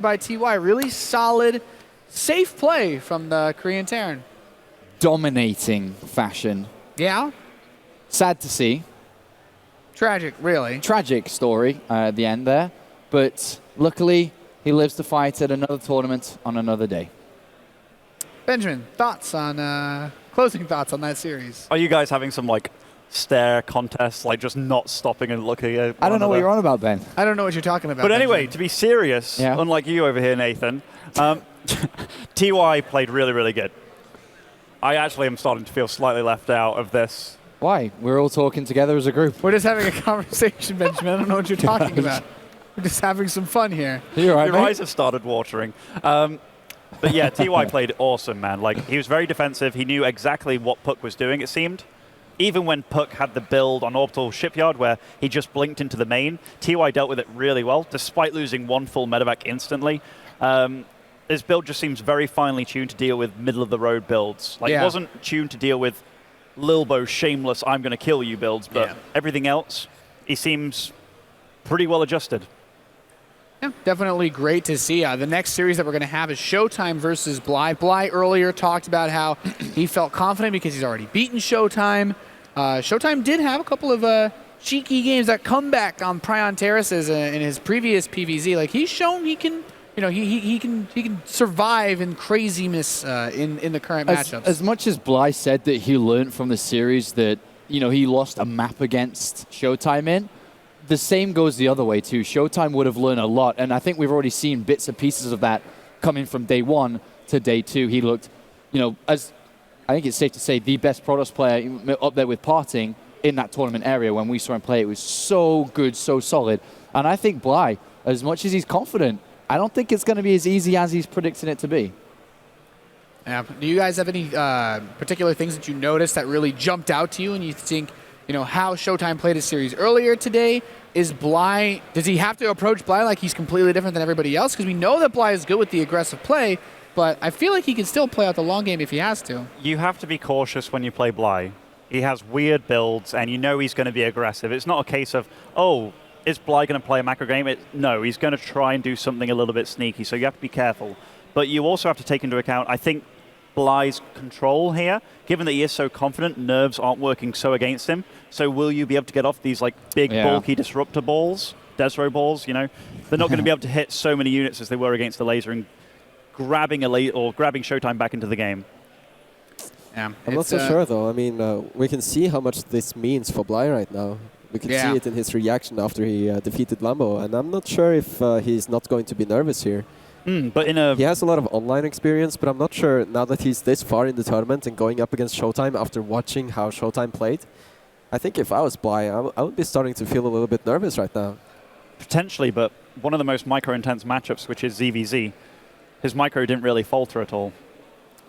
by TY. Really solid, safe play from the Korean Terran. Dominating fashion. Yeah. Sad to see. Tragic, really. Tragic story at the end there. But luckily, he lives to fight at another tournament on another day. Benjamin, thoughts on closing thoughts on that series? Are you guys having some like stare contests, like just not stopping and looking at I don't know what you're on about, Ben. I don't know what you're talking about. But anyway, Benjamin. to be serious, unlike you over here, Nathan, TY played really, really good. I actually am starting to feel slightly left out of this. Why? We're all talking together as a group. We're just having a conversation, Benjamin. I don't know what you're talking about. We're just having some fun here. You're right, Your eyes have started watering. But yeah, TY played awesome, man. Like, he was very defensive. He knew exactly what Puck was doing, it seemed. Even when Puck had the build on Orbital Shipyard where he just blinked into the main, TY dealt with it really well, despite losing one full medevac instantly. His build just seems very finely tuned to deal with middle-of-the-road builds. Like, it wasn't tuned to deal with Lilbo, shameless, I'm going to kill you builds, but everything else, he seems pretty well adjusted. Yeah, definitely great to see. The next series that we're going to have is Showtime versus Bly. Bly earlier talked about how he felt confident because he's already beaten Showtime. Showtime did have a couple of cheeky games that come back on Prion Terraces in his previous PVZ. Like, he's shown he can, you know, he can survive in craziness in the current matchups. As much as Bly said that he learned from the series that, you know, he lost a map against Showtime in, the same goes the other way too. Showtime would have learned a lot, and I think we've already seen bits and pieces of that coming from day one to day two. He looked, you know, as I think it's safe to say, the best Protoss player up there with Parting in that tournament area. When we saw him play, it was so good, so solid. And I think Bly, as much as he's confident, I don't think it's going to be as easy as he's predicting it to be. Yeah. Do you guys have any particular things that you noticed that really jumped out to you and you think, you know, how Showtime played his series earlier today? Is Bly, does he have to approach Bly like he's completely different than everybody else? Because we know that Bly is good with the aggressive play, but I feel like he can still play out the long game if he has to. You have to be cautious when you play Bly. He has weird builds, and you know he's going to be aggressive. It's not a case of, oh, is Bly going to play a macro game? No, he's going to try and do something a little bit sneaky, so you have to be careful. But you also have to take into account, I think, Bly's control here, given that he is so confident, nerves aren't working so against him. So will you be able to get off these like big, bulky disruptor balls, Desro balls, you know? They're not going to be able to hit so many units as they were against the laser and grabbing grabbing Showtime back into the game. Yeah, I'm not so sure though. I mean, we can see how much this means for Bly right now. We can see it in his reaction after he defeated Lambo, and I'm not sure if he's not going to be nervous here. But he has a lot of online experience, but I'm not sure now that he's this far in the tournament and going up against Showtime after watching how Showtime played. I think if I was Bly, I would be starting to feel a little bit nervous right now. Potentially, but one of the most micro-intense matchups, which is ZvZ, his micro didn't really falter at all.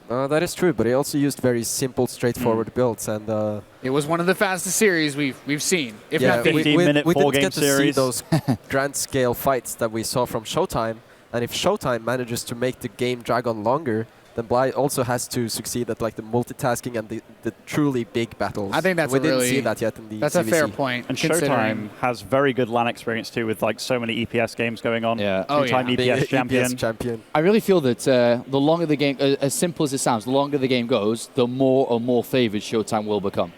That is true, but he also used very simple, straightforward builds, and it was one of the fastest series we've seen. If yeah, not, 15-minute we didn't game get to series. see those grand-scale fights that we saw from Showtime. And if Showtime manages to make the game drag on longer, then Bly also has to succeed at like the multitasking and the truly big battles. I think that's we didn't see that yet in the That's ZvZ. a fair point. And Showtime has very good LAN experience too, with like so many EPS games going on. Yeah. Two-time EPS champion. champion. I really feel that the longer the game, as simple as it sounds, the longer the game goes, the more and more favored Showtime will become.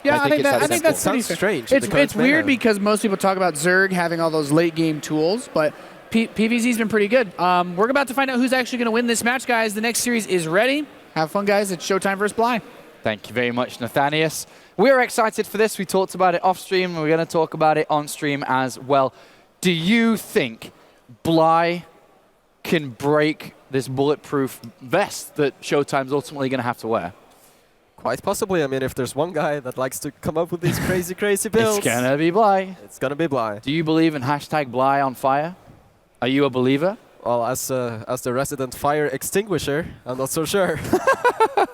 Yeah, I think that's pretty sounds strange. It's weird because most people talk about Zerg having all those late game tools, but PVZ's been pretty good. We're about to find out who's actually going to win this match, guys. The next series is ready. Have fun, guys. It's Showtime versus Bly. Thank you very much, Nathanius. We're excited for this. We talked about it off stream, and we're going to talk about it on stream as well. Do you think Bly can break this bulletproof vest that Showtime's ultimately going to have to wear? Quite possibly. I mean, if there's one guy that likes to come up with these crazy, crazy builds, It's going to be Bly. It's going to be Bly. Do you believe in hashtag Bly on fire? Are you a believer? Well, as the resident fire extinguisher, I'm not so sure.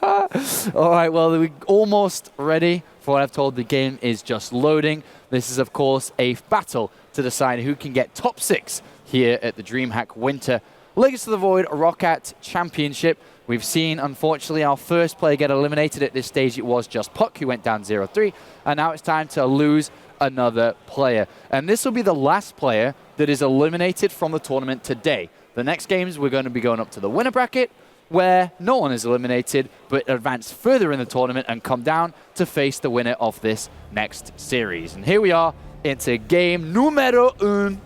All right, well, we're almost ready for what I've told. The game is just loading. This is, of course, a battle to decide who can get top 6 here at the DreamHack Winter Legacy of the Void ROCCAT Championship. We've seen, unfortunately, our first player get eliminated at this stage. It was just Puck, who went down 0-3. And now it's time to lose another player. And this will be the last player that is eliminated from the tournament today. The next games, we're going to be going up to the winner bracket, where no one is eliminated, but advance further in the tournament and come down to face the winner of this next series. And here we are into game numero un.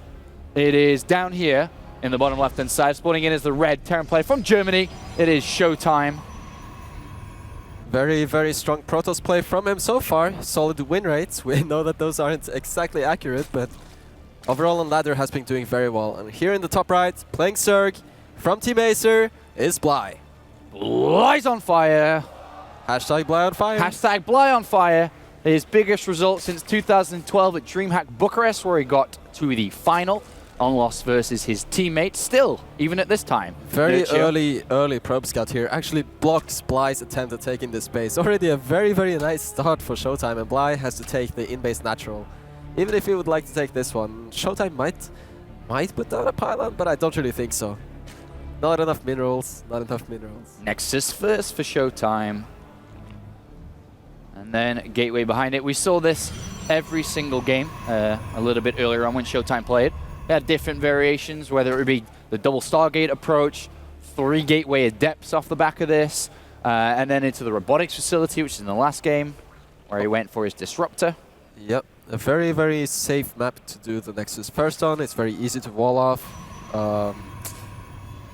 It is down here in the bottom left-hand side. Spawning in is the red Terran player from Germany. It is Showtime. Very, very strong Protoss play from him so far. Solid win rates. We know that those aren't exactly accurate, but overall on ladder has been doing very well. And here in the top right, playing Zerg from Team Acer is Bly. Bly's on fire. Hashtag Bly on fire. Hashtag Bly on fire. His biggest result since 2012 at DreamHack Bucharest, where he got to the final on loss versus his teammate. Still, even at this time. Very early probe scout here. Actually blocks Bly's attempt at taking this base. Already a very, very nice start for Showtime, and Bly has to take the in-base natural. Even if he would like to take this one, Showtime might put down a pylon, but I don't really think so. Not enough minerals, not enough minerals. Nexus first for Showtime. And then Gateway behind it. We saw this every single game a little bit earlier on when Showtime played. They had different variations, whether it would be the double Stargate approach, 3 Gateway Adepts off the back of this, and then into the robotics facility, which is in the last game, where he went for his Disruptor. Yep, a very, very safe map to do the Nexus first on. It's very easy to wall off.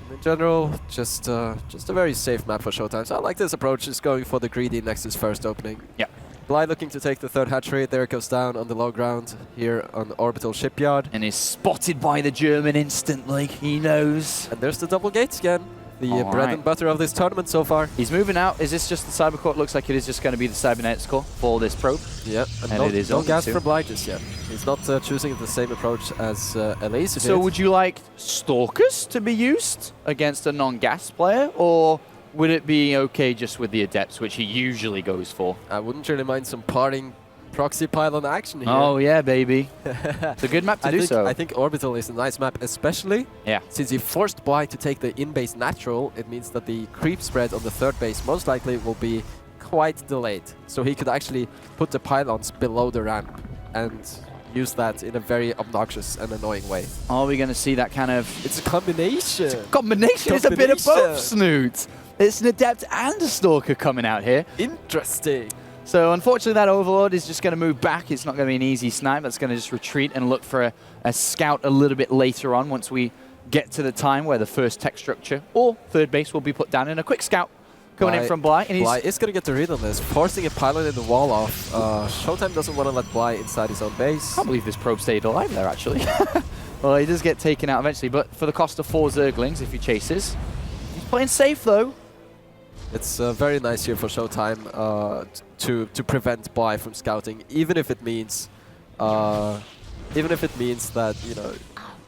In general, just a very safe map for Showtime. So I like this approach, just going for the greedy Nexus first opening. Yeah. Bly looking to take the third hatchery. There it goes down on the low ground here on Orbital Shipyard. And is spotted by the German instantly. He knows. And there's the double gates again. The All bread right. and butter of this tournament so far. He's moving out. Is this just the Cybercore? It looks like it is just going to be the Cybernetics core for this probe. Yeah, and it is no only gas 2. for Bly just yet. He's not choosing the same approach as Elise did. So would you like Stalkers to be used against a non-gas player, or would it be okay just with the Adepts, which he usually goes for? I wouldn't really mind some parting proxy pylon action here. Oh yeah, baby. It's a good map to do so. I think Orbital is a nice map, especially since he forced Bly to take the in-base natural. It means that the creep spread on the third base most likely will be quite delayed. So he could actually put the pylons below the ramp and use that in a very obnoxious and annoying way. Are we going to see that kind of... It's a combination. Combination is a bit of both, Snoot. It's an Adept and a Stalker coming out here. Interesting. So unfortunately that Overlord is just going to move back. It's not going to be an easy snipe. That's going to just retreat and look for a scout a little bit later on once we get to the time where the first tech structure or third base will be put down in a quick scout coming in from Bly. And Bly is going to get the read on this, forcing a pylon in the wall off. Showtime doesn't want to let Bly inside his own base. I can't believe this probe stayed alive there, actually. Well, he does get taken out eventually, but for the cost of 4 Zerglings if he chases. He's playing safe, though. It's very nice here for Showtime to prevent Bly from scouting, even if it means that, you know,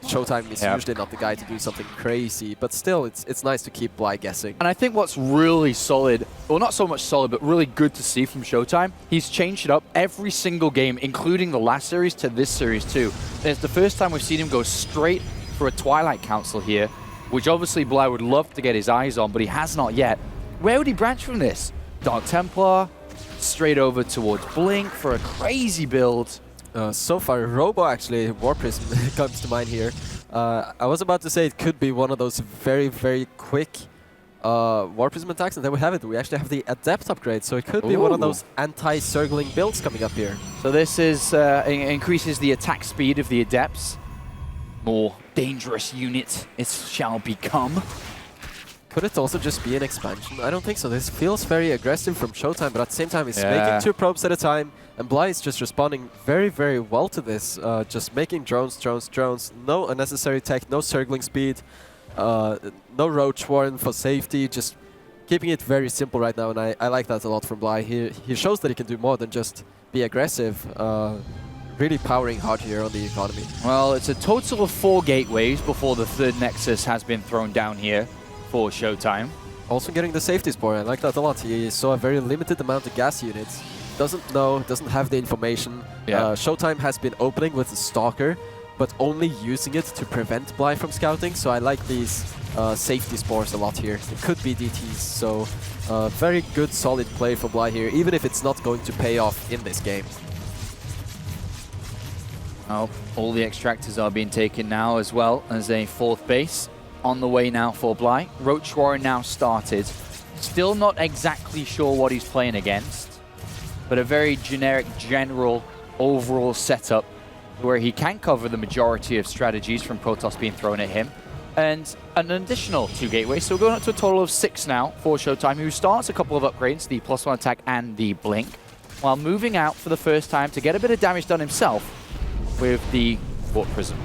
Showtime is usually not the guy to do something crazy, but still it's nice to keep Bly guessing. And I think what's really solid, well, not so much solid, but really good to see from Showtime, he's changed it up every single game, including the last series to this series too. And it's the first time we've seen him go straight for a Twilight Council here, which obviously Bly would love to get his eyes on, but he has not yet. Where would he branch from this? Dark Templar, straight over towards Blink for a crazy build. So far, Robo actually, War Prism comes to mind here. I was about to say it could be one of those very, very quick War Prism attacks, and there we have it. We actually have the Adept upgrade, so it could be one of those anti-circling builds coming up here. So this is increases the attack speed of the Adepts. More dangerous unit it shall become. Could it also just be an expansion? I don't think so. This feels very aggressive from Showtime, but at the same time, he's making 2 probes at a time, and Bly is just responding very, very well to this. Just making drones. No unnecessary tech, no circling speed, no Roach Warren for safety, just keeping it very simple right now, and I like that a lot from Bly. He shows that he can do more than just be aggressive. Really powering hard here on the economy. Well, it's a total of 4 gateways before the third Nexus has been thrown down here for Showtime. Also getting the safety spore, I like that a lot. He saw a very limited amount of gas units. Doesn't have the information. Showtime has been opening with the Stalker, but only using it to prevent Bly from scouting, so I like these safety spores a lot here. It could be DTs, so very good solid play for Bly here, even if it's not going to pay off in this game. Oh, all the extractors are being taken now as well as a 4th base. on the way now for Bly. Roach Warren now started. Still not exactly sure what he's playing against, but a very generic, general, overall setup where he can cover the majority of strategies from Protoss being thrown at him. And an additional 2 gateways, so we're going up to a total of 6 now for Showtime, who starts a couple of upgrades, the +1 attack and the blink, while moving out for the first time to get a bit of damage done himself with the Warp Prism.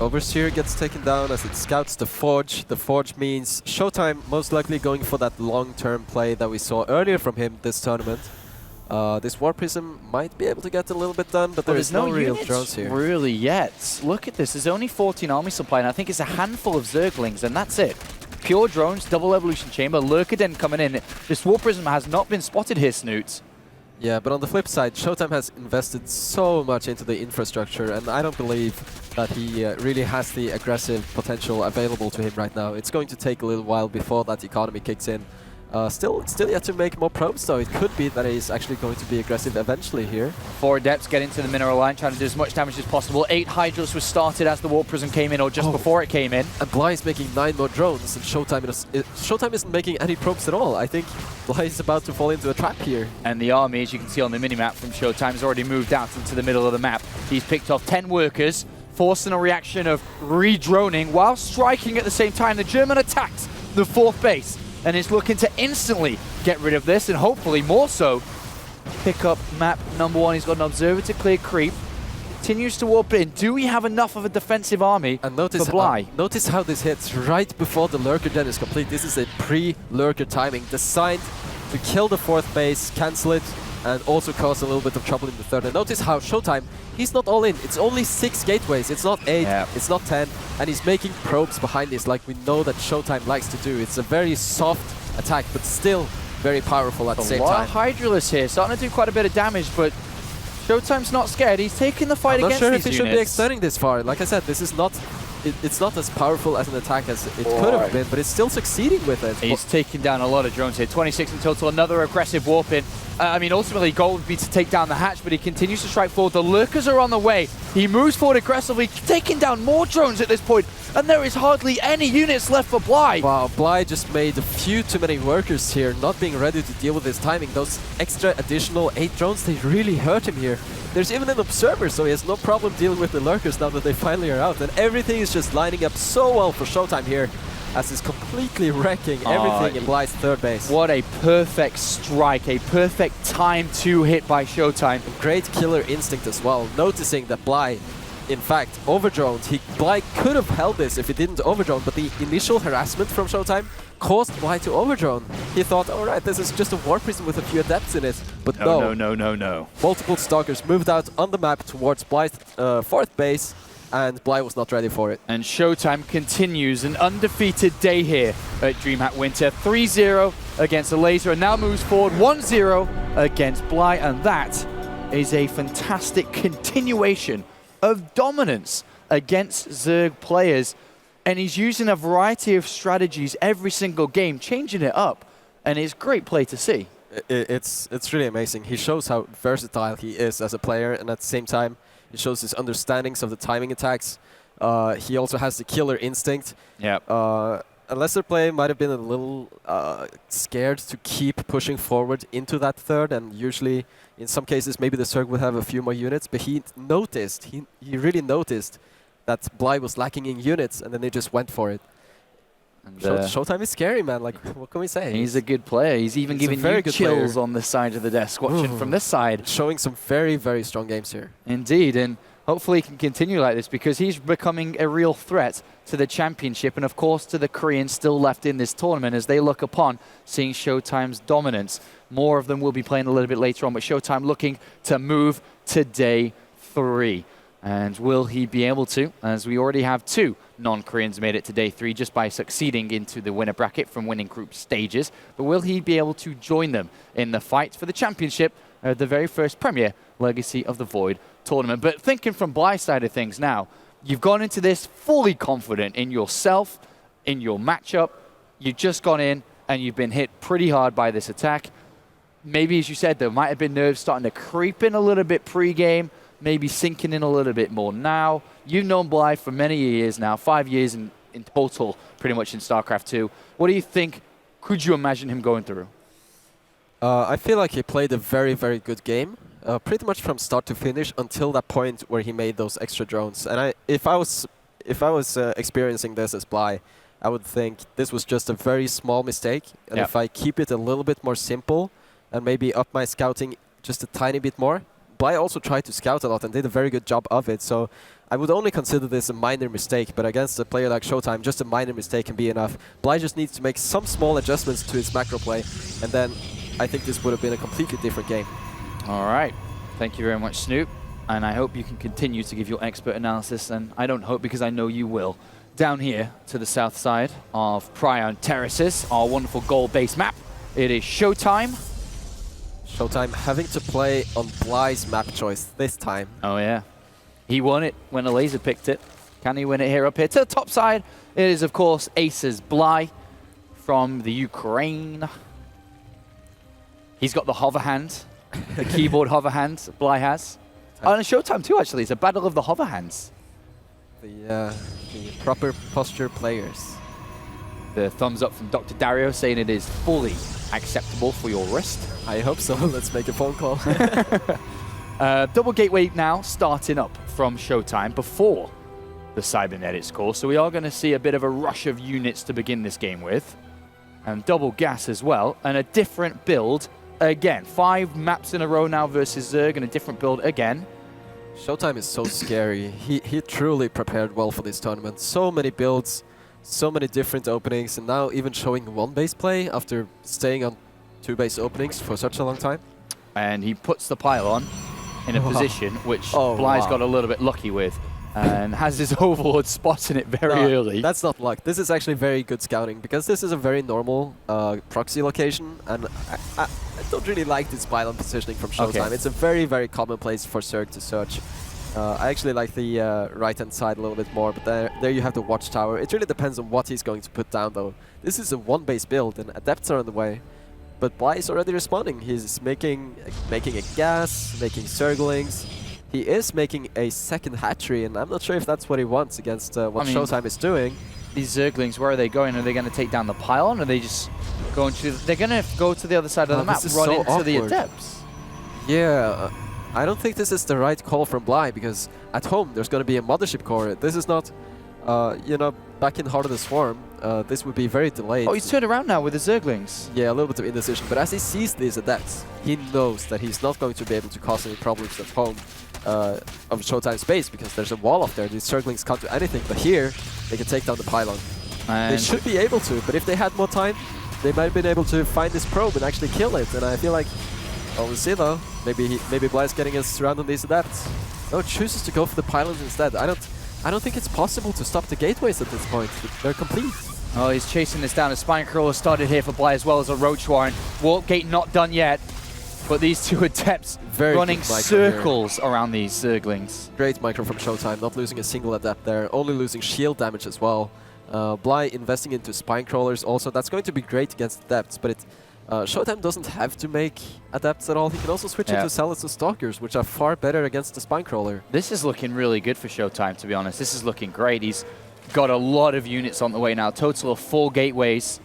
Overseer gets taken down as it scouts the Forge. The Forge means Showtime most likely going for that long-term play that we saw earlier from him this tournament. This Warp Prism might be able to get a little bit done, but there's no real drones here. Really yet. Look at this. There's only 14 army supply, and I think it's a handful of Zerglings, and that's it. Pure drones, double evolution chamber, Lurker Den coming in. This Warp Prism has not been spotted here, Snoots. Yeah, but on the flip side, Showtime has invested so much into the infrastructure, and I don't believe that he really has the aggressive potential available to him right now. It's going to take a little while before that economy kicks in. Still yet to make more probes, though. It could be that he's actually going to be aggressive eventually here. 4 Adepts get into the mineral line, trying to do as much damage as possible. 8 Hydras was started as the Warp Prism came in, or just before it came in. And Bly is making 9 more drones, and Showtime isn't making any probes at all. I think Bly is about to fall into a trap here. And the army, as you can see on the minimap from Showtime, has already moved out into the middle of the map. He's picked off 10 workers, forcing a reaction of re-droning while striking at the same time. The German attacks the 4th base, and is looking to instantly get rid of this, and hopefully more so pick up map number 1. He's got an observer to clear creep. Continues to warp in. Do we have enough of a defensive army and notice for Bly? Notice how this hits right before the Lurker Den is complete. This is a pre-Lurker timing designed to kill the 4th base, cancel it, and also cause a little bit of trouble in the 3rd. And notice how Showtime, he's not all in. It's only 6 gateways. It's not 8, it's not 10. And he's making probes behind this like we know that Showtime likes to do. It's a very soft attack, but still very powerful at the same time. A lot of Hydralisk here, starting to do quite a bit of damage, but Showtime's not scared. He's taking the fight against these units. I'm not sure if he should be extending this far. Like I said, this is not... It's not as powerful as an attack as it could have been, but it's still succeeding with it. He's taking down a lot of drones here. 26 in total, another aggressive warp in. I mean, ultimately, goal would be to take down the hatch, but he continues to strike forward. The Lurkers are on the way. He moves forward aggressively, taking down more drones at this point, and there is hardly any units left for Bly. Wow, Bly just made a few too many workers here, not being ready to deal with his timing. Those extra additional 8 drones, they really hurt him here. There's even an observer, so he has no problem dealing with the Lurkers now that they finally are out. And everything is just lining up so well for Showtime here, as he's completely wrecking everything in Bly's 3rd base. What a perfect strike, a perfect time to hit by Showtime. Great killer instinct as well, noticing that Bly, in fact, overdroned. Bly could have held this if he didn't overdrone, but the initial harassment from Showtime caused Bly to overdrone. He thought, all right, this is just a Warp Prism with a few Adepts in it. But no. Multiple Stalkers moved out on the map towards Bly's 4th base, and Bly was not ready for it. And Showtime continues an undefeated day here at DreamHack Winter. 3-0 against the Laser, and now moves forward 1-0 against Bly, and that is a fantastic continuation of dominance against Zerg players. And he's using a variety of strategies every single game, changing it up, and it's great play to see. It's really amazing. He shows how versatile he is as a player, and at the same time, he shows his understandings of the timing attacks. He also has the killer instinct. Lesser play might have been a little scared to keep pushing forward into that 3rd, and usually, in some cases, maybe the Zerg would have a few more units, but he noticed, he really noticed that Bly was lacking in units, and then they just went for it. And Showtime is scary, man. Like, what can we say? He's a good player. He's even giving you chills on the side of the desk, watching from this side. Showing some very, very strong games here. Indeed, and hopefully he can continue like this, because he's becoming a real threat to the championship, and of course to the Koreans still left in this tournament as they look upon seeing Showtime's dominance. More of them will be playing a little bit later on, but Showtime looking to move to day 3. And will he be able to, as we already have 2 non-Koreans made it to day 3 just by succeeding into the winner bracket from winning group stages, but will he be able to join them in the fight for the championship, the very first Premier Legacy of the Void tournament? But thinking from Bly's side of things now, you've gone into this fully confident in yourself, in your matchup. You've just gone in and you've been hit pretty hard by this attack. Maybe, as you said, there might have been nerves starting to creep in a little bit pre-game, maybe sinking in a little bit more now. You've known Bly for many years now, 5 years in total, pretty much in StarCraft 2. What do you think? Could you imagine him going through? I feel like he played a very, very good game, pretty much from start to finish until that point where he made those extra drones. And if I was experiencing this as Bly, I would think this was just a very small mistake. And if I keep it a little bit more simple and maybe up my scouting just a tiny bit more. Bly also tried to scout a lot and did a very good job of it. So I would only consider this a minor mistake, but against a player like Showtime, just a minor mistake can be enough. Bly just needs to make some small adjustments to his macro play, and then I think this would have been a completely different game. All right. Thank you very much, Snoop. And I hope you can continue to give your expert analysis, and I don't hope because I know you will. Down here to the south side of Prion Terraces, our wonderful goal-based map, it is Showtime. Showtime having to play on Bly's map choice this time. Oh, yeah. He won it when a laser picked it. Can he win it here up here? To the top side, it is, of course, Aces Bly from the Ukraine. He's got the hover hand, the keyboard hover hand Bly has. Oh, and Showtime too, actually. It's a battle of the hover hands. The proper posture players. The thumbs up from Dr. Dario saying it is fully acceptable for your wrist. I hope so. Let's make a phone call. Double gateway now starting up from Showtime before the cybernetics call. So we are going to see a bit of a rush of units to begin this game with. And double gas as well. And a different build again. 5 maps in a row now versus Zerg and a different build again. Showtime is so scary. He truly prepared well for this tournament. So many builds, so many different openings, and now even showing 1 base play after staying on 2 base openings for such a long time. And he puts the pylon in a position which Bly's got a little bit lucky with, and has his overlord spotting it very early. That's not luck. This is actually very good scouting, because this is a very normal proxy location, and I don't really like this pylon positioning from Showtime. It's a very, very common place for Zerg to search. I actually like the right-hand side a little bit more, but there you have the watchtower. It really depends on what he's going to put down, though. This is a 1-base build, and adepts are on the way. But Bly is already responding. He's making a gas, making Zerglings. He is making a second hatchery, and I'm not sure if that's what he wants against what Showtime is doing. These Zerglings, where are they going? Are they going to take down the pylon? Or are they just going to... They're going to go to the other side of the map, run into the adepts. Yeah, I don't think this is the right call from Bly, because at home there's going to be a mothership core. This is not, you know, back in Heart of the Swarm, this would be very delayed. Oh, he's turned around now with the Zerglings. Yeah, a little bit of indecision, but as he sees these adepts, he knows that he's not going to be able to cause any problems at home of Showtime's base, because there's a wall up there. These Zerglings can't do anything, but here they can take down the pylon. And they should be able to, but if they had more time, they might have been able to find this probe and actually kill it. And I feel like, well, we'll see though. Maybe Bly's getting us surrounded these adepts. No, chooses to go for the pylons instead. I don't think it's possible to stop the gateways at this point. They're complete. Oh, he's chasing this down. A Spine Crawler started here for Bly as well as a Roach Warren. Warp Gate not done yet, but these 2 adepts running circles around these Zerglings. Great micro from Showtime, not losing a single adept there, only losing shield damage as well. Bly investing into Spine Crawlers also. That's going to be great against adepts, but Showtime doesn't have to make adepts at all. He can also switch into Zealots and Stalkers, which are far better against the Spine Crawler. This is looking really good for Showtime, to be honest. This is looking great. He's got a lot of units on the way now, total of 4 gateways.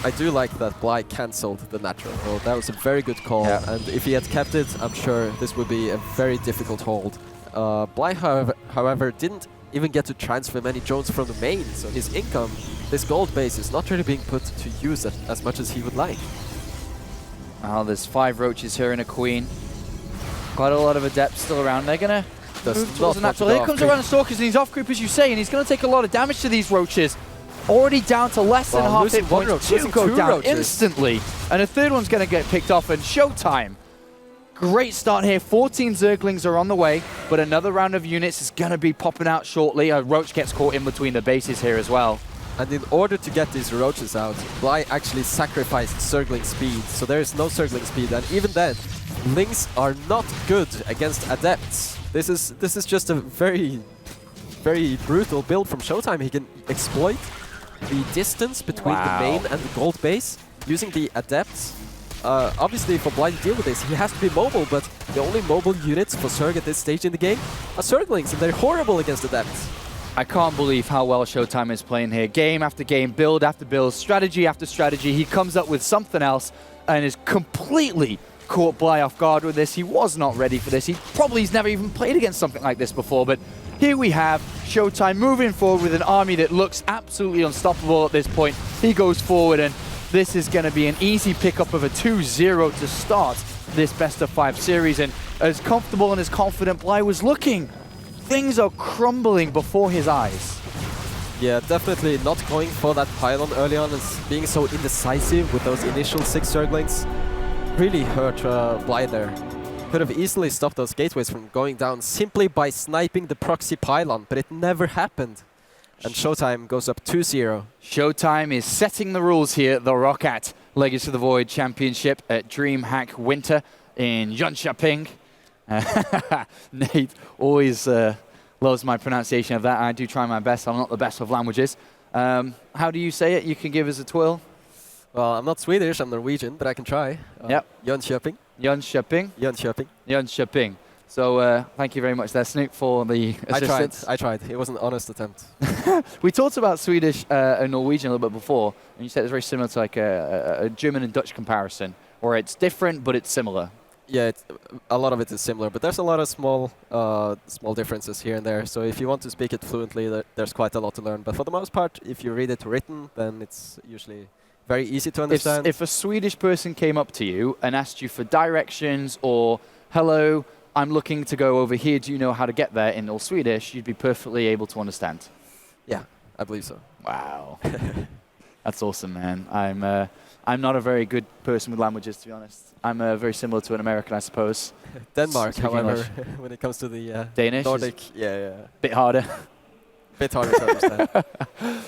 I do like that Bly cancelled the natural hold. That was a very good call, and if he had kept it, I'm sure this would be a very difficult hold. Bly, however, didn't even get to transfer many drones from the main, so his income, this gold base, is not really being put to use as much as he would like. Well, there's 5 Roaches here and a Queen. Quite a lot of adepts still around. They're going to move towards the natural. Here comes around the Stalkers, and he's off creep, as you say, and he's going to take a lot of damage to these Roaches. Already down to less than half hit points. 2 go down instantly, and a 3rd one's going to get picked off, and Showtime. Great start here. 14 Zerglings are on the way, but another round of units is going to be popping out shortly. A Roach gets caught in between the bases here as well. And in order to get these Roaches out, Bly actually sacrificed Zergling speed, so there is no Zergling speed, and even then, Lings are not good against Adepts. This is just a very, very brutal build from Showtime. He can exploit the distance between the main and the gold base using the Adepts. Obviously, for Bly to deal with this, he has to be mobile, but the only mobile units for Zerg at this stage in the game are Zerglings, and they're horrible against Adepts. I can't believe how well Showtime is playing here. Game after game, build after build, strategy after strategy. He comes up with something else and is completely caught Bly off guard with this. He was not ready for this. He probably's never even played against something like this before, but here we have Showtime moving forward with an army that looks absolutely unstoppable at this point. He goes forward, and this is going to be an easy pickup of a 2-0 to start this best-of-5 series. And as comfortable and as confident Bly was looking, things are crumbling before his eyes. Yeah, definitely not going for that pylon early on and being so indecisive with those initial 6 Zerglings really hurt Bly there. Could have easily stopped those gateways from going down simply by sniping the proxy pylon, but it never happened. And Showtime goes up 2-0. Showtime is setting the rules here at the ROCCAT Legacy of the Void Championship at DreamHack Winter in Jönköping. Nate always loves my pronunciation of that. I do try my best. I'm not the best with languages. How do you say it? You can give us a twirl. Well, I'm not Swedish, I'm Norwegian, but I can try. Yep. Jönköping. Jönköping. Jönköping. Jönköping. So thank you very much there, Snoop, for the assistance. I tried. It was an honest attempt. We talked about Swedish and Norwegian a little bit before, and you said it's very similar to like a German and Dutch comparison, or it's different, but it's similar. Yeah, a lot of it is similar, but there's a lot of small differences here and there. So if you want to speak it fluently, there's quite a lot to learn. But for the most part, if you read it written, then it's usually very easy to understand. If a Swedish person came up to you and asked you for directions or, hello, I'm looking to go over here, do you know how to get there in all Swedish, you'd be perfectly able to understand. Yeah, I believe so. Wow. That's awesome, man. I'm not a very good person with languages, to be honest. I'm very similar to an American, I suppose. Denmark, Speaking however, when it comes to the Danish Nordic, yeah. Bit harder. Bit harder to understand.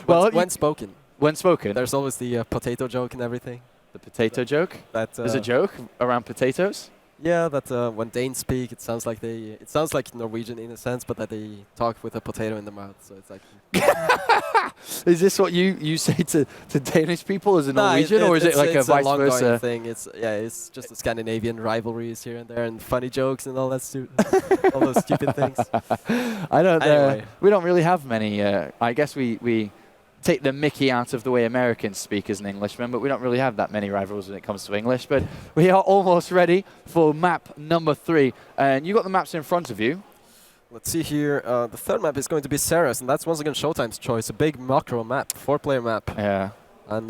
Well, when spoken. When spoken. There's always the potato joke and everything. The potato joke? There's a joke around potatoes? Yeah, that when Danes speak, it sounds like Norwegian in a sense, but that they talk with a potato in the mouth. So it's like. Is this what you say to Danish people as a Norwegian, or is it like a vice versa thing? It's just the Scandinavian rivalries here and there, and funny jokes and all that all those stupid things. I don't. Anyway. We don't really have many. I guess we take the mickey out of the way Americans speak as an Englishman, but we don't really have that many rivals when it comes to English. But we are almost ready for map number 3. And you got the maps in front of you. Let's see here. The third map is going to be Sarah's, and that's once again Showtime's choice. A big macro map, 4-player map. Yeah. And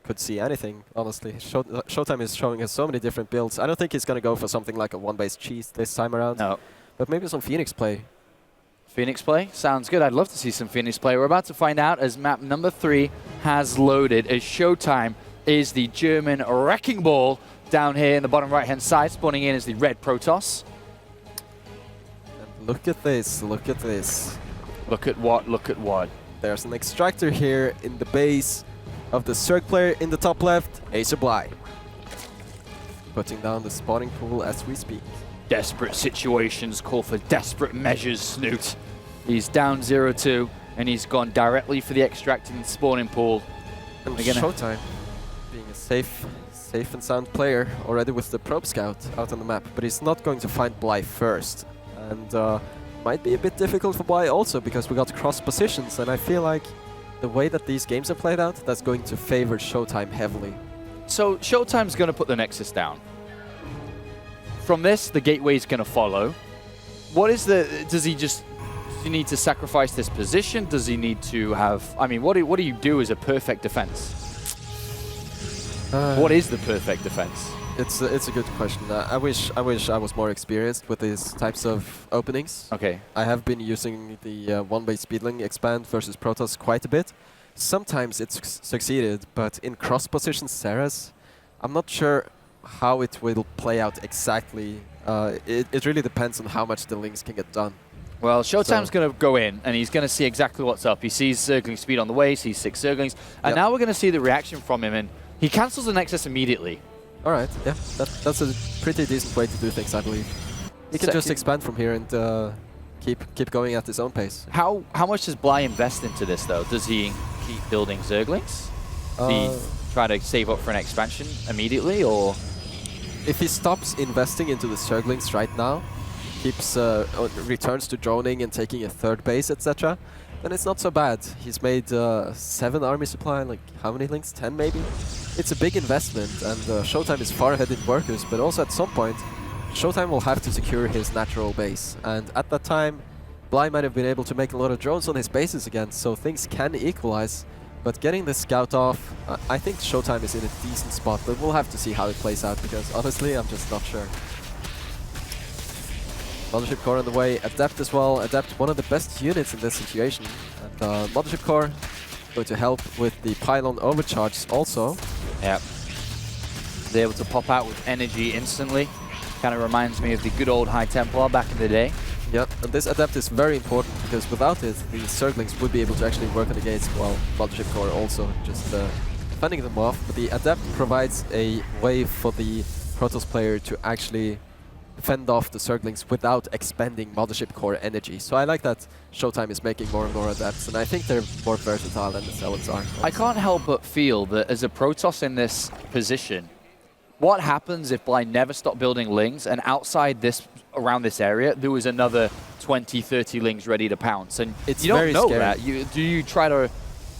could see anything, honestly. Showtime is showing us so many different builds. I don't think he's going to go for something like a 1-base cheese this time around. No. But maybe some Phoenix play. Phoenix play? Sounds good. I'd love to see some Phoenix play. We're about to find out as map number 3 has loaded, as Showtime is the German wrecking ball down here in the bottom right-hand side. Spawning in is the red Protoss. And look at this, look at this. Look at what, look at what. There's an extractor here in the base of the Zerg player in the top left, Acer Bly. Putting down the spawning pool as we speak. Desperate situations call for desperate measures, Snoot. He's down 0-2, and he's gone directly for the extracting and spawning pool. And Showtime being a safe and sound player already with the probe scout out on the map, but he's not going to find Bly first. And might be a bit difficult for Bly also, because we got cross positions, and I feel like the way that these games are played out, that's going to favor Showtime heavily. So Showtime's going to put the Nexus down. From this, the gateway's going to follow. What is does he need to sacrifice this position? Does he need to have, I mean, what do you do as a perfect defense? What is the perfect defense? It's a good question. I wish I was more experienced with these types of openings. Okay. I have been using the 1-base speedling expand versus Protoss quite a bit. Sometimes it's succeeded, but in cross position Sarah's, I'm not sure how it will play out exactly. It really depends on how much the links can get done. Well, Showtime's going to go in, and he's going to see exactly what's up. He sees Zergling speed on the way, sees 6 Zerglings, and now we're going to see the reaction from him, and he cancels the Nexus immediately. All right, yeah, that's a pretty decent way to do things, I believe. He can just expand from here and keep going at his own pace. How much does Bly invest into this, though? Does he keep building Zerglings? Does he try to save up for an expansion immediately, or...? If he stops investing into the Zerglings right now, keeps returns to droning and taking a third base, etc., then it's not so bad. He's made 7 army supply, like how many links? 10 maybe? It's a big investment, and Showtime is far ahead in workers, but also at some point, Showtime will have to secure his natural base. And at that time, Bly might have been able to make a lot of drones on his bases again, so things can equalize. But getting the scout off, I think Showtime is in a decent spot, but we'll have to see how it plays out, because honestly, I'm just not sure. Mothership Core on the way, Adept as well. Adept, one of the best units in this situation. And Mothership Core going to help with the pylon overcharge also. Yeah. They're able to pop out with energy instantly. Kind of reminds me of the good old High Templar back in the day. Yep, and this Adept is very important because without it, the Zerglings would be able to actually work on the gates, while Mothership Core also just fending them off. But the Adept provides a way for the Protoss player to actually fend off the Zerglings without expending Mothership Core energy. So I like that Showtime is making more and more Adepts, and I think they're more versatile than the Zealots are. I can't help but feel that as a Protoss in this position, what happens if Bly never stopped building Lings and outside this, around this area, there was another 20, 30 Lings ready to pounce? And it's you don't know scary. that. Do you try to,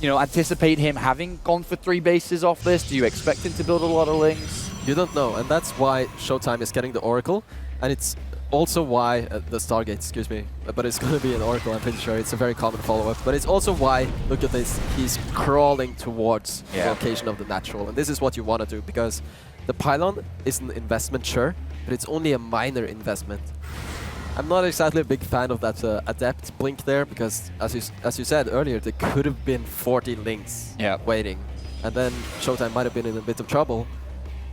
anticipate him having gone for 3 bases off this? Do you expect him to build a lot of Lings? You don't know, and that's why Showtime is getting the Oracle, and it's also why, the Stargate, excuse me, but it's going to be an Oracle, I'm pretty sure. It's a very common follow-up, but it's also why, look at this, he's crawling towards the location of the natural, and this is what you want to do, because the pylon is an investment, sure, but it's only a minor investment. I'm not exactly a big fan of that Adept blink there, because as you said earlier, there could have been 40 links waiting, and then Showtime might have been in a bit of trouble.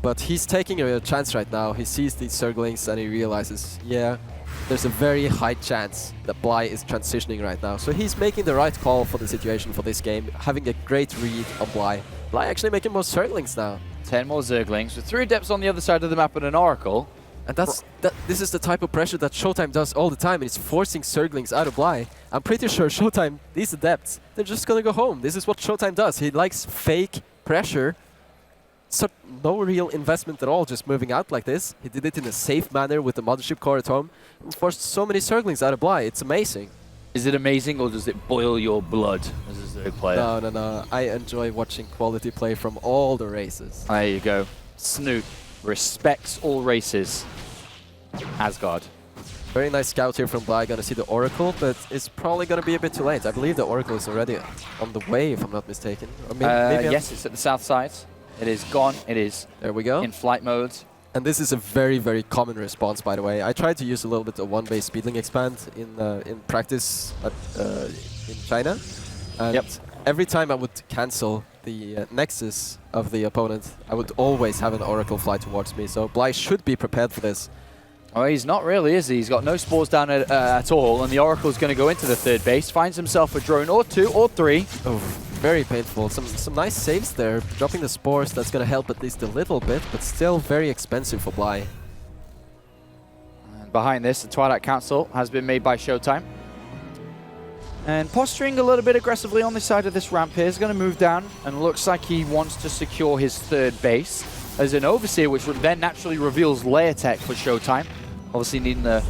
But he's taking a chance right now. He sees these Zerglings and he realizes, yeah, there's a very high chance that Bly is transitioning right now. So he's making the right call for the situation for this game, having a great read on Bly. Bly actually making more Zerglings now. 10 more Zerglings with 3 Adepts on the other side of the map and an Oracle. And this is the type of pressure that Showtime does all the time, and it's forcing Zerglings out of Bly. I'm pretty sure Showtime, these Adepts, they're just gonna go home. This is what Showtime does. He likes fake pressure. So no real investment at all, just moving out like this. He did it in a safe manner with the Mothership Core at home and forced so many Zerglings out of Bly. It's amazing. Is it amazing, or does it boil your blood as a Zerg player? No. I enjoy watching quality play from all the races. There you go. Snoot respects all races. Asgard. Very nice scout here from Bly. Gonna see the Oracle, but it's probably gonna be a bit too late. I believe the Oracle is already on the way, if I'm not mistaken. Or maybe yes, it's at the south side. It is gone. It is there we go. In flight mode. And this is a very, very common response, by the way. I tried to use a little bit of one-base speedling expand in practice in China. And every time I would cancel the Nexus of the opponent, I would always have an Oracle fly towards me. So Bly should be prepared for this. Oh, he's not really, is he? He's got no spores down at all, and the Oracle's going to go into the third base, finds himself a drone or 2 or 3. Oh, very painful. Some nice saves there. Dropping the spores, that's going to help at least a little bit, but still very expensive for Bly. And behind this, the Twilight Council has been made by Showtime. And posturing a little bit aggressively on the side of this ramp here. He's going to move down, and looks like he wants to secure his third base as an Overseer, which then naturally reveals layer tech for Showtime. Obviously needing the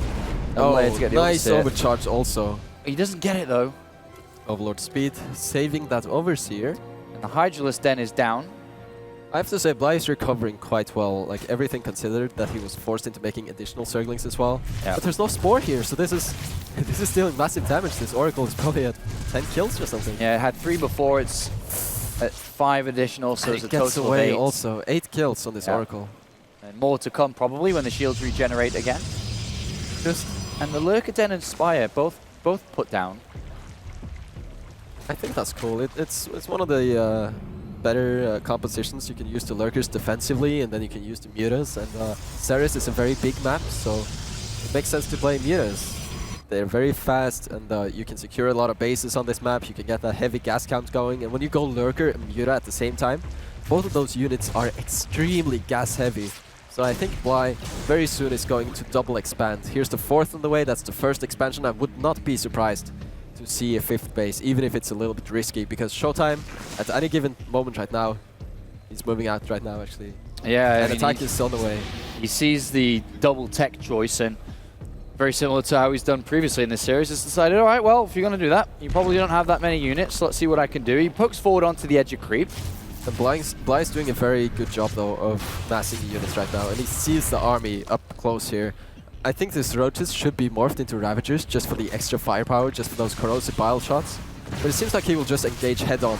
layer to get the nice Overseer. overcharge also. He doesn't get it though. Overlord speed, saving that Overseer. And the Hydralisk Den is down. I have to say, Bly is recovering quite well, like everything considered, that he was forced into making additional Zerglings as well. But there's no Spore here, so this is dealing massive damage. This Oracle is probably at 10 kills or something. Yeah, it had 3 before, it's at 5 additional, so and it's a it gets total away of 8. also, 8 kills on this Oracle. And more to come probably when the shields regenerate again. And the Lurker Den and Spire both put down. I think that's cool. It's one of the better compositions. You can use the Lurkers defensively, and then you can use the Mutas. And Ceres is a very big map, so it makes sense to play Mutas. They're very fast, and you can secure a lot of bases on this map. You can get that heavy gas count going, and when you go Lurker and Muta at the same time, both of those units are extremely gas heavy. So I think Bly very soon is going to double expand. Here's the 4th on the way. That's the first expansion. I would not be surprised to see a 5th base, even if it's a little bit risky, because Showtime, at any given moment right now, he's moving out right now actually. Yeah, and attack is on the way. He sees the double tech choice, and Very similar to how he's done previously in this series. He's decided, all right, well, if you're going to do that, you probably don't have that many units, so let's see what I can do. He pokes forward onto the edge of creep. And Bly's doing a very good job, though, of massing the units right now, and he sees the army up close here. I think this Roaches should be morphed into Ravagers just for the extra firepower, just for those corrosive bile shots. But it seems like he will just engage head-on.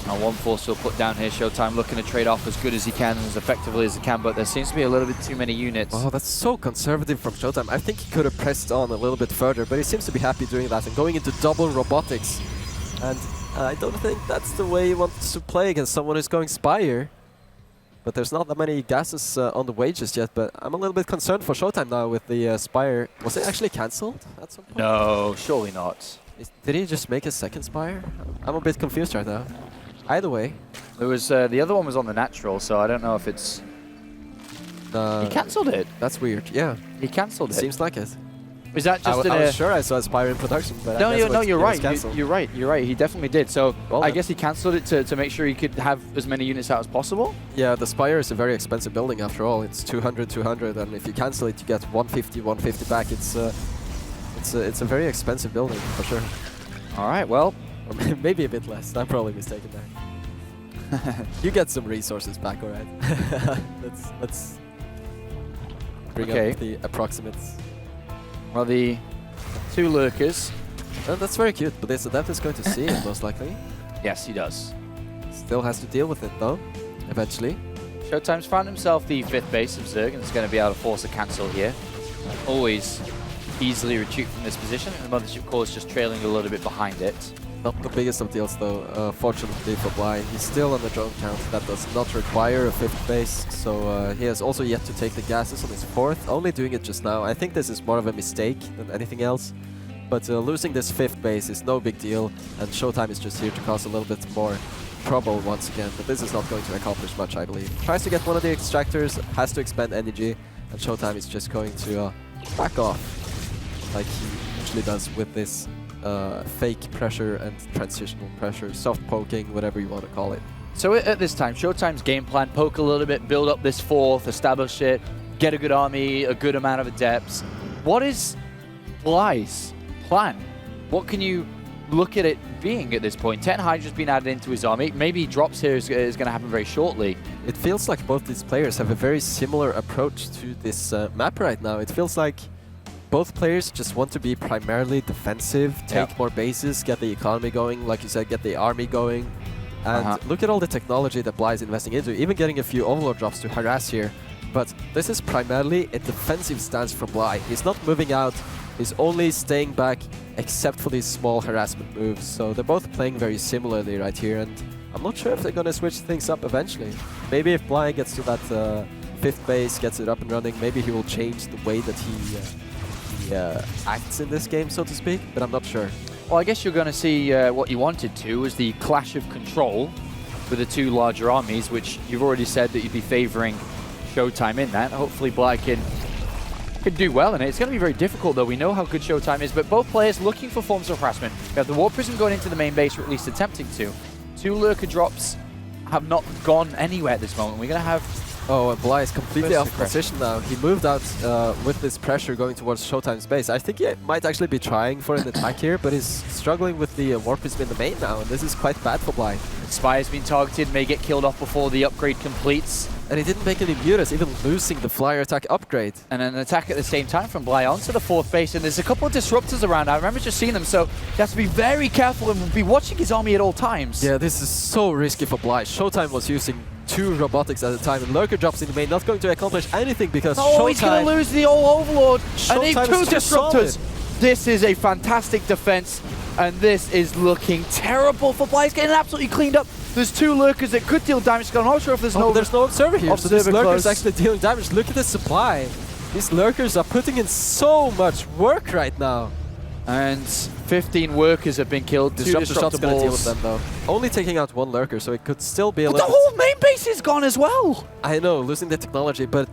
Now one force will put down here. Showtime looking to trade off as good as he can, as effectively as he can, but there seems to be a little bit too many units. Oh, that's so conservative from Showtime. I think he could have pressed on a little bit further, but he seems to be happy doing that and going into double robotics. And I don't think that's the way he wants to play against someone who's going Spire. But there's not that many gases on the way just yet, but I'm a little bit concerned for Showtime now with the Spire. Was it actually cancelled at some point? No, surely not. Did he just make a second Spire? I'm a bit confused right now. Either way. There was the other one was on the natural, so I don't know if it's... he cancelled it. That's weird, yeah. He cancelled it. Seems like it. Is that just I was sure I saw Spire in production, but no, I guess you're right. You're You're right. He definitely did. So well, I guess he cancelled it to make sure he could have as many units out as possible. Yeah, the Spire is a very expensive building after all. It's 200, 200, and if you cancel it, you get 150, 150 back. It's a very expensive building for sure. All right, well, or maybe a bit less. I'm probably mistaken there. You get some resources back, all right? let's bring up the approximates. Well, the two lurkers. That's very cute, but this Adept is going to see it most likely. Yes, he does. Still has to deal with it though, eventually. Showtime's found himself the 5th base of Zerg and is going to be able to force a cancel here. Always easily retreat from this position, and the Mothership Core is just trailing a little bit behind it. Not the biggest of deals though, fortunately for Bly. He's still on the drone count. That does not require a 5th base, so he has also yet to take the gases on his 4th, only doing it just now. I think this is more of a mistake than anything else, but losing this 5th base is no big deal, and Showtime is just here to cause a little bit more trouble once again, but this is not going to accomplish much, I believe. Tries to get one of the extractors, has to expend energy, and Showtime is just going to back off, like he usually does with this fake pressure and transitional pressure, soft poking, whatever you want to call it. So at this time, Showtime's game plan, poke a little bit, build up this 4th, establish it, get a good army, a good amount of adepts. What is Bly's plan? What can you look at it being at this point? 10 Hydra's been added into his army. Maybe he drops here is going to happen very shortly. It feels like both these players have a very similar approach to this map right now. It feels like both players just want to be primarily defensive, take more bases, get the economy going, like you said, get the army going. And look at all the technology that Bly is investing into, even getting a few overlord drops to harass here. But this is primarily a defensive stance from Bly. He's not moving out, he's only staying back except for these small harassment moves. So they're both playing very similarly right here, and I'm not sure if they're going to switch things up eventually. Maybe if Bly gets to that 5th base, gets it up and running, maybe he will change the way that he acts in this game, so to speak, but I'm not sure. Well, I guess you're going to see what you wanted to, was the clash of control with the two larger armies, which you've already said that you'd be favouring Showtime in that. Hopefully Bly can do well in it. It's going to be very difficult, though. We know how good Showtime is, but both players looking for forms of harassment. We have the Warp Prism going into the main base, or at least attempting to. 2 lurker drops have not gone anywhere at this moment. We're going to have... Oh, and Bly is completely off position now. He moved out with this pressure going towards Showtime's base. I think he might actually be trying for an attack here, but he's struggling with the Warp Prism in the main now, and this is quite bad for Bly. Spire's been targeted, may get killed off before the upgrade completes. And he didn't make any mutas, even losing the flyer attack upgrade. And an attack at the same time from Bly onto the 4th base, and there's a couple of disruptors around. I remember just seeing them, so he has to be very careful and be watching his army at all times. Yeah, this is so risky for Bly. Showtime was using 2 robotics at a time, and lurker drops in the main, not going to accomplish anything because Showtime... he's going to lose the old Overlord, and he 2 disruptors. Solid. This is a fantastic defense, and this is looking terrible for Bly. He's getting absolutely cleaned up. There's 2 lurkers that could deal damage. I'm not sure if there's there's no observer here, so this lurker is close. actually dealing damage. Look at the supply. These lurkers are putting in so much work right now. And 15 workers have been killed. Disruptor Shot's going to deal with them, though. Only taking out 1 lurker, so it could still be a little... little... The whole main base is gone as well! I know, losing the technology, but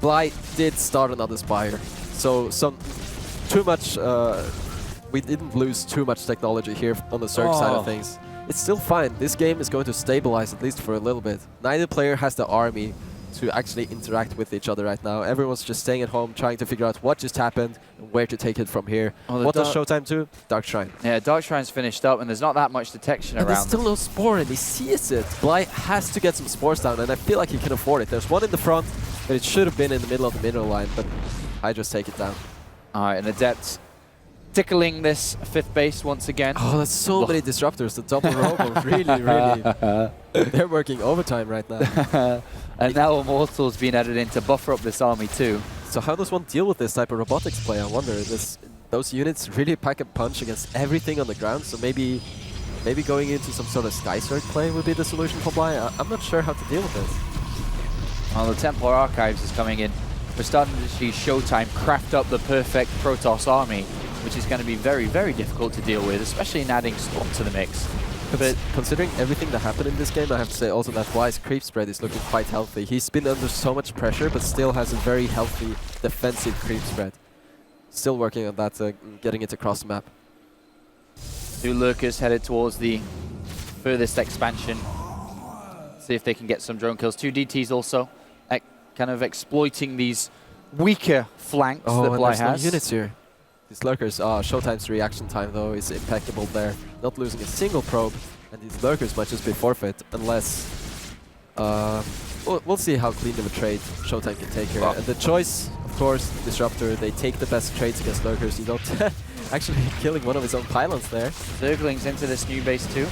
Bly did start another Spire. So too much... we didn't lose too much technology here on the Zerg side of things. It's still fine. This game is going to stabilize at least for a little bit. Neither player has the army to actually interact with each other right now. Everyone's just staying at home, trying to figure out what just happened and where to take it from here. Oh, what does Showtime do? Dark Shrine. Yeah, Dark Shrine's finished up, and there's not that much detection And around. there's still no Spore, and he sees it. Bly has to get some Spores down, and I feel like he can afford it. There's one in the front, but it should have been in the middle of the middle line, but I just take it down. All right, and Adept tickling this 5th base once again. Oh, that's so many disruptors. The double robo, really. They're working overtime right now. And now Immortal's been added in to buffer up this army too. So how does one deal with this type of robotics play? I wonder. Those units really pack a punch against everything on the ground, so maybe going into some sort of Sky Surge play would be the solution for Bly. I'm not sure how to deal with this. Well, the Templar Archives is coming in. We're starting to see Showtime craft up the perfect Protoss army, which is going to be very, very difficult to deal with, especially in adding Storm to the mix. But considering everything that happened in this game, I have to say also that Bly's creep spread is looking quite healthy. He's been under so much pressure, but still has a very healthy defensive creep spread. Still working on that, getting it across the map. 2 Lurkers headed towards the furthest expansion. See if they can get some drone kills. 2 DTs also, kind of exploiting these weaker flanks that Bly has. No units here. These Lurkers, Showtime's reaction time though is impeccable there. Not losing a single probe, and these Lurkers might just be forfeit unless... we'll see how clean of a trade Showtime can take here. Well, and the choice, of course, Disruptor, they take the best trades against Lurkers. You don't actually killing one of his own pylons there. Circlings into this new base too.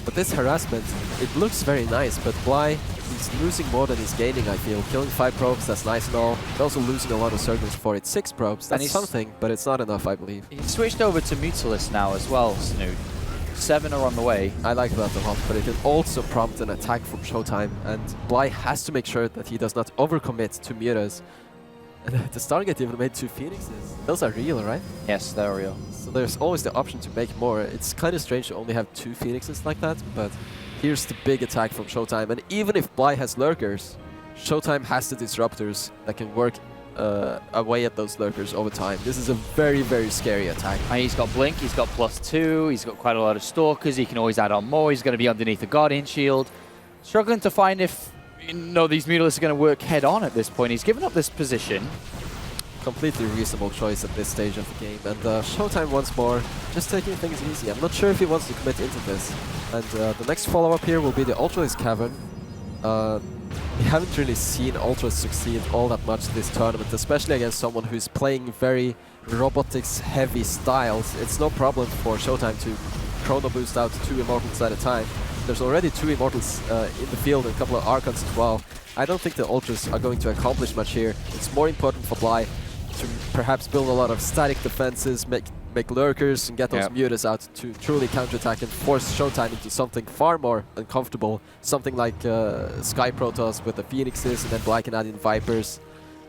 But this harassment, it looks very nice, but Bly, he's losing more than he's gaining, I feel. Killing 5 probes, that's nice and all, but also losing a lot of circles for it. 6 probes, that's something, but it's not enough, I believe. He switched over to Mutalist now as well, Snood. 7 are on the way. I like that a lot, but it can also prompt an attack from Showtime, and Bly has to make sure that he does not overcommit to Mutas. And the Stargate even made 2 Phoenixes. Those are real, right? Yes, they're real. So there's always the option to make more. It's kind of strange to only have 2 Phoenixes like that, but here's the big attack from Showtime. And even if Bly has Lurkers, Showtime has the Disruptors that can work away at those Lurkers over time. This is a very, very scary attack. And he's got Blink, he's got +2, he's got quite a lot of Stalkers, he can always add on more, he's going to be underneath the Guardian Shield. Struggling to find if these Mutalisks are going to work head-on at this point. He's given up this position. Completely reasonable choice at this stage of the game. And Showtime once more, just taking things easy. I'm not sure if he wants to commit into this. And the next follow-up here will be the Ultralisk Cavern. We haven't really seen Ultras succeed all that much this tournament, especially against someone who's playing very robotics-heavy styles. It's no problem for Showtime to chrono boost out 2 Immortals at a time. There's already 2 Immortals in the field and a couple of Archons as well. I don't think the Ultras are going to accomplish much here. It's more important for Bly to perhaps build a lot of static defenses, make Lurkers and get those Mutas out to truly counterattack and force Showtime into something far more uncomfortable. Something like Sky Protoss with the Phoenixes, and then Bly can add in Vipers.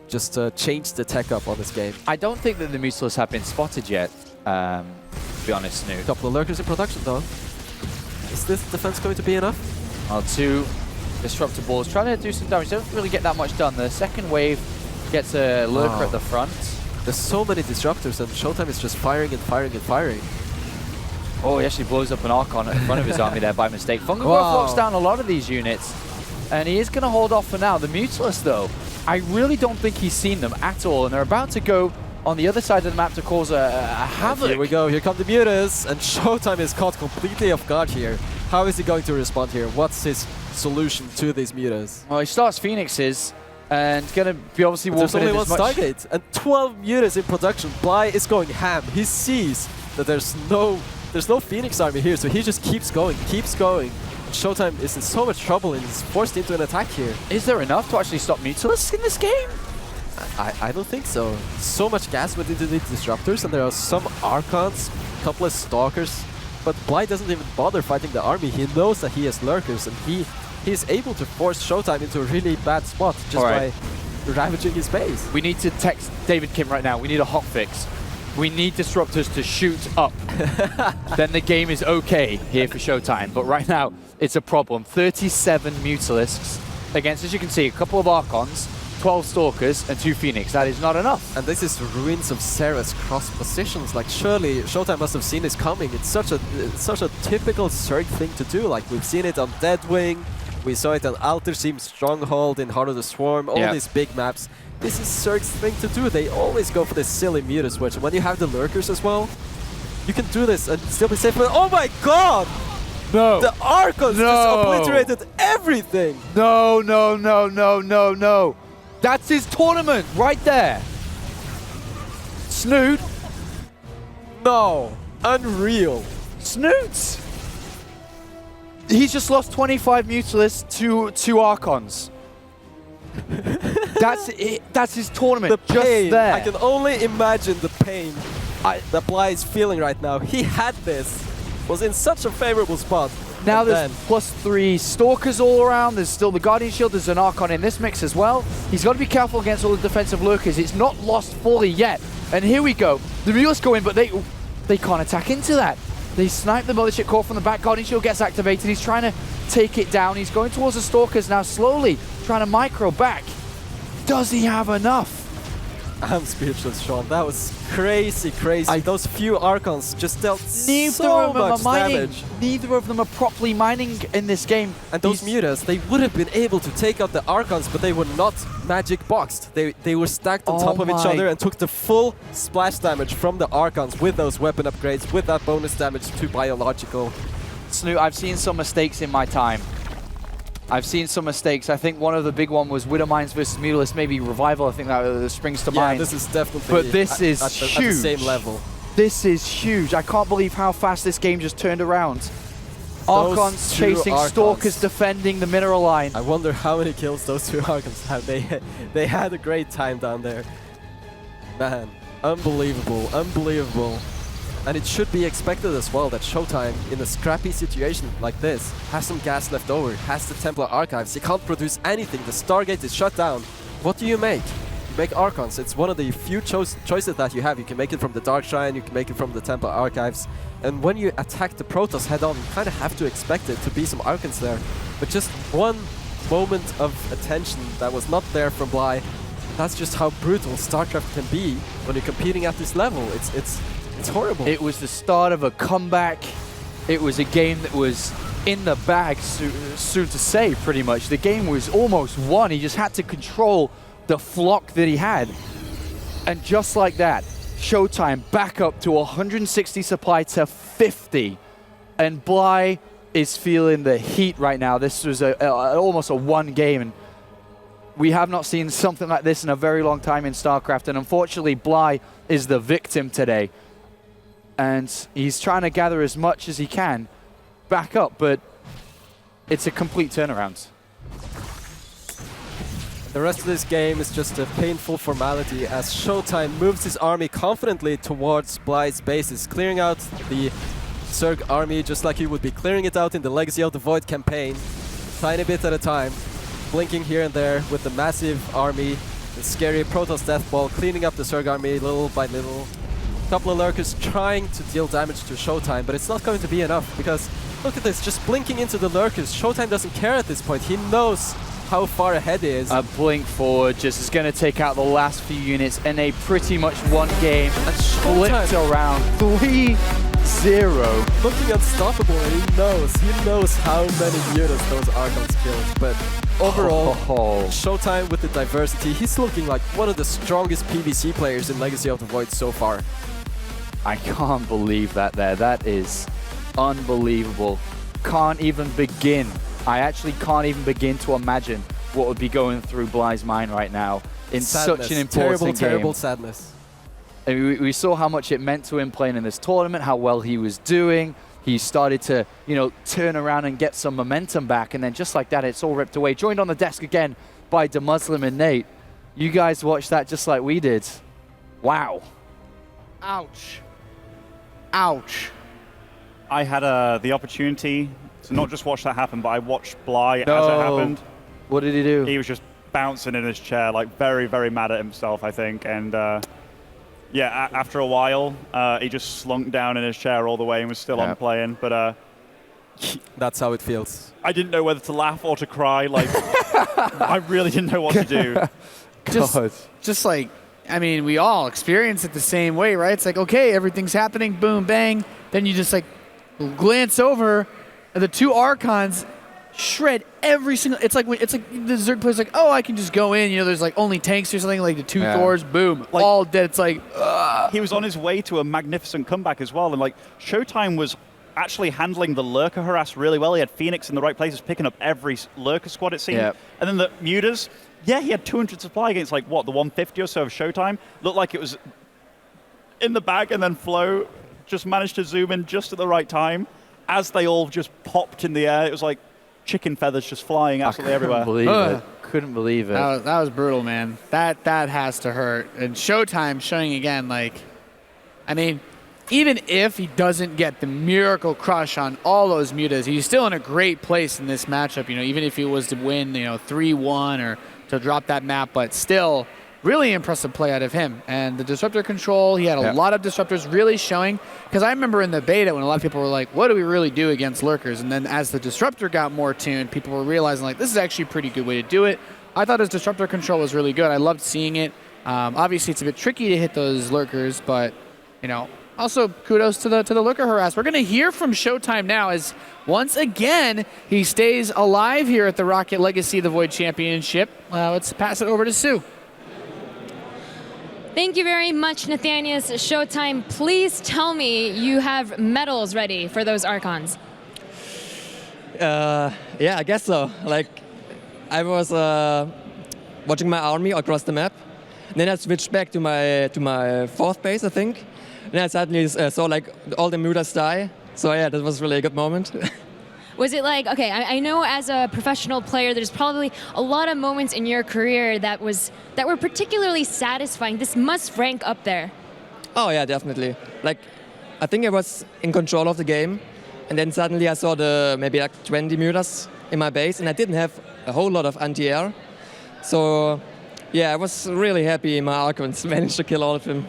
Just change the tech up on this game. I don't think that the Mutalisks have been spotted yet, to be honest, Snood. Couple of Lurkers in production though. Is this defense going to be enough? Well, 2 Disruptor Balls trying to do some damage. Don't really get that much done. The second wave gets a Lurker at the front. There's so many Disruptors and Showtime is just firing and firing and firing. Oh, he actually blows up an Archon in front of his army there by mistake. Fungal Growth locks down a lot of these units, and he is going to hold off for now. The Mutalisks, though, I really don't think he's seen them at all, and they're about to go on the other side of the map to cause a havoc. Here we go, here come the Mutas, and Showtime is caught completely off guard here. How is he going to respond here? What's his solution to these Mutas? Well, he starts Phoenixes, and going to be obviously there's warping only in one Stargate, and 12 Mutas in production. Bly is going ham. He sees that there's no Phoenix army here, so he just keeps going. Showtime is in so much trouble and is forced into an attack here. Is there enough to actually stop Mutalisks in this game? I don't think so. So much gas went into the Disruptors, and there are some Archons, a couple of Stalkers, but Bly doesn't even bother fighting the army. He knows that he has Lurkers, and he's able to force Showtime into a really bad spot just by ravaging his base. We need to text David Kim right now. We need a hotfix. We need Disruptors to shoot up. Then the game is okay here for Showtime. But right now, it's a problem. 37 Mutalisks against, as you can see, a couple of Archons, 12 Stalkers, and 2 Phoenix. That is not enough. And this is Ruins of Sarah's cross positions. Like, surely Showtime must have seen this coming. It's such a typical Zerg thing to do. Like, we've seen it on Deadwing. We saw it on Alterseam, Stronghold, in Heart of the Swarm, all these big maps. This is Zerg's thing to do. They always go for this silly Muta switch. And when you have the lurkers as well, you can do this and still be safe. But oh my god! No. The Archons just obliterated everything! No, no, no, no, no, no. That's his tournament right there. Snoot. No. Unreal. Snoots. He's just lost 25 Mutalisks to Archons. That's it. That's his tournament. The pain. Just there. I can only imagine the pain that Bly is feeling right now. He had this. Was in such a favorable spot. Now there's +3 Stalkers all around. There's still the Guardian Shield. There's an Archon in this mix as well. He's got to be careful against all the defensive lurkers. It's not lost fully yet. And here we go. The Mules go in, but they can't attack into that. They snipe the Mothership Core from the back. Guardian Shield gets activated. He's trying to take it down. He's going towards the Stalkers now, slowly trying to micro back. Does he have enough? I'm speechless, Sean. That was crazy, crazy. Those few Archons just dealt Neither so of them much are mining. damage. Neither of them are properly mining in this game. And those Mutas, they would have been able to take out the Archons, but they were not magic boxed. They were stacked on top of each other and took the full splash damage from the Archons with those weapon upgrades, with that bonus damage to biological. Snoot, I've seen some mistakes in my time. I've seen some mistakes. I think one of the big one was Widowmines versus Mutalisk, maybe Revival. I think that springs to mind. Yeah, this is definitely but this is huge. At the same level. This is huge. I can't believe how fast this game just turned around. Archons chasing Stalkers, defending the mineral line. I wonder how many kills those two Archons have. They had a great time down there. Man, unbelievable, unbelievable. And it should be expected as well that Showtime, in a scrappy situation like this, has some gas left over, has the Templar Archives. He can't produce anything. The Stargate is shut down. What do you make? You make Archons. It's one of the few choices that you have. You can make it from the Dark Shrine, you can make it from the Templar Archives. And when you attack the Protoss head-on, you kind of have to expect it to be some Archons there. But just one moment of attention that was not there from Bly, that's just how brutal StarCraft can be when you're competing at this level. It's horrible. It was the start of a comeback. It was a game that was in the bag, soon to say, pretty much. The game was almost won. He just had to control the flock that he had. And just like that, Showtime back up to 160 supply to 50. And Bly is feeling the heat right now. This was almost a one game. And we have not seen something like this in a very long time in StarCraft. And unfortunately, Bly is the victim today. And he's trying to gather as much as he can back up, but it's a complete turnaround. The rest of this game is just a painful formality as Showtime moves his army confidently towards Bly's bases, clearing out the Zerg army just like he would be clearing it out in the Legacy of the Void campaign, tiny bit at a time, blinking here and there with the massive army, the scary Protoss Death Ball, cleaning up the Zerg army little by little. Couple of lurkers trying to deal damage to Showtime, but it's not going to be enough because look at this, just blinking into the lurkers. Showtime doesn't care at this point. He knows how far ahead he is. A blink forward just is going to take out the last few units in a pretty much one game and flipped around 3-0. Looking unstoppable, and he knows how many units those Archons killed. But overall, Showtime with the diversity, he's looking like one of the strongest PvC players in Legacy of the Void so far. I can't believe that there. That is unbelievable. Can't even begin. I actually can't even begin to imagine what would be going through Bly's mind right now in such an important game. Terrible sadness. And we saw how much it meant to him playing in this tournament, how well he was doing. He started to, turn around and get some momentum back. And then just like that, it's all ripped away. Joined on the desk again by DeMuslim and Nate. You guys watched that just like we did. Wow. Ouch. Ouch. I had the opportunity to not just watch that happen, but I watched Bly as it happened. What did he do? He was just bouncing in his chair, like very, very mad at himself, I think. And yeah, after a while, he just slunk down in his chair all the way and was still on playing. But that's how it feels. I didn't know whether to laugh or to cry. Like, I really didn't know what to do. Just like, I mean, we all experience it the same way, right? It's like, okay, everything's happening, boom, bang. Then you just like glance over, and the two Archons shred every single. It's like the Zerg player's like, oh, I can just go in. You know, there's like only tanks or something. Like the two Thors, boom, Like, all dead. It's like, he was on his way to a magnificent comeback as well, and like Showtime was actually handling the lurker harass really well. He had Phoenix in the right places, picking up every lurker squad it seemed. Yep. And then the Mutas, yeah, he had 200 supply against like what, the 150 or so of Showtime. Looked like it was in the bag, and then Flo just managed to zoom in just at the right time as they all just popped in the air. It was like chicken feathers just flying absolutely everywhere. Couldn't believe it. that was brutal, man. That has to hurt. And Showtime showing again, like, I mean, even if he doesn't get the miracle crush on all those mutas, he's still in a great place in this matchup. You know, even if he was to win, 3-1 or to drop that map, but still, really impressive play out of him. And the disruptor control, he had a lot of disruptors really showing. Because I remember in the beta when a lot of people were like, what do we really do against lurkers? And then as the disruptor got more tuned, people were realizing, like, this is actually a pretty good way to do it. I thought his disruptor control was really good. I loved seeing it. Obviously, it's a bit tricky to hit those lurkers, but, also kudos to the lurker harass. We're going to hear from Showtime now as, once again, he stays alive here at the ROCCAT Legacy of the Void Championship. Let's pass it over to Sue. Thank you very much, Nathanius. Showtime, please tell me you have medals ready for those Archons. Yeah, I guess so. Like, I was watching my army across the map. Then I switched back to my fourth base, I think. And I suddenly saw like all the mutas die. So yeah, that was really a good moment. Was it like, okay, I know as a professional player, there's probably a lot of moments in your career that were particularly satisfying. This must rank up there. Oh yeah, definitely. Like, I think I was in control of the game, and then suddenly I saw maybe like 20 mutas in my base, and I didn't have a whole lot of anti-air. So yeah, I was really happy my Archons managed to kill all of them.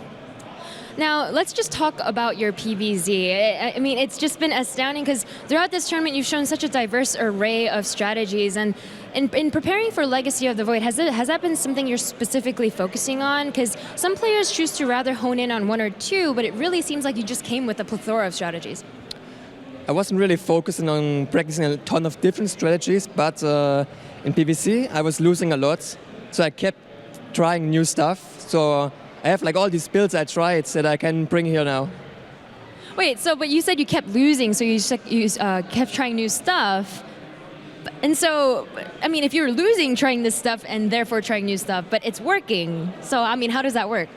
Now, let's just talk about your PvZ. I mean, it's just been astounding because throughout this tournament, you've shown such a diverse array of strategies. And in preparing for Legacy of the Void, has that been something you're specifically focusing on? Because some players choose to rather hone in on one or two, but it really seems like you just came with a plethora of strategies. I wasn't really focusing on practicing a ton of different strategies, but in PvC, I was losing a lot. So I kept trying new stuff. So I have like all these builds I tried that I can bring here now. Wait, but you said you kept losing, so you kept trying new stuff. And so, I mean, if you're losing trying this stuff and therefore trying new stuff, but it's working, so I mean, how does that work?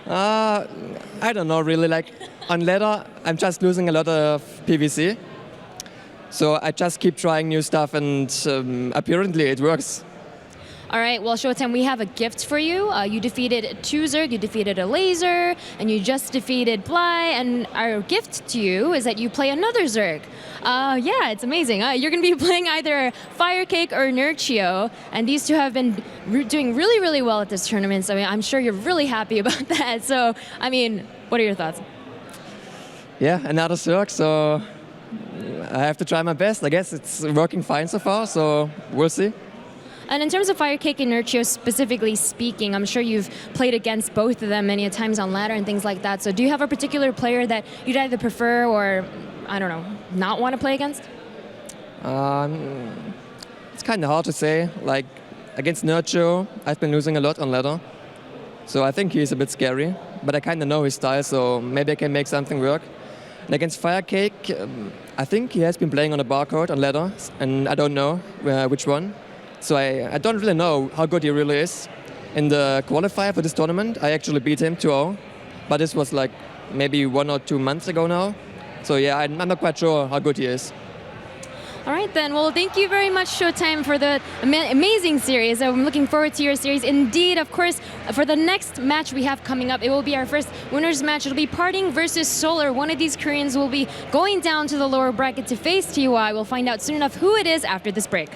I don't know really. Like on ladder, I'm just losing a lot of PvC. So I just keep trying new stuff, and apparently it works. All right, well, Showtime, we have a gift for you. You defeated 2 Zerg, you defeated a Laser, and you just defeated Bly, and our gift to you is that you play another Zerg. Yeah, it's amazing. You're going to be playing either Firecake or Nurchio, and these two have been doing really, really well at this tournament, so I'm sure you're really happy about that. So, I mean, what are your thoughts? Yeah, another Zerg, so I have to try my best. I guess it's working fine so far, so we'll see. And in terms of Firecake and Nurchio specifically speaking, I'm sure you've played against both of them many a times on ladder and things like that. So do you have a particular player that you'd either prefer or, I don't know, not want to play against? It's kind of hard to say. Like, against Nurchio, I've been losing a lot on ladder. So I think he's a bit scary. But I kind of know his style, so maybe I can make something work. And against Firecake, I think he has been playing on a barcode on ladder, and I don't know which one. So I don't really know how good he really is. In the qualifier for this tournament, I actually beat him 2-0. But this was like maybe 1 or 2 months ago now. So yeah, I'm not quite sure how good he is. All right then, well, thank you very much, Showtime, for the amazing series. I'm looking forward to your series. Indeed, of course, for the next match we have coming up, it will be our first winners match. It'll be Parting versus Solar. One of these Koreans will be going down to the lower bracket to face TY. We'll find out soon enough who it is after this break.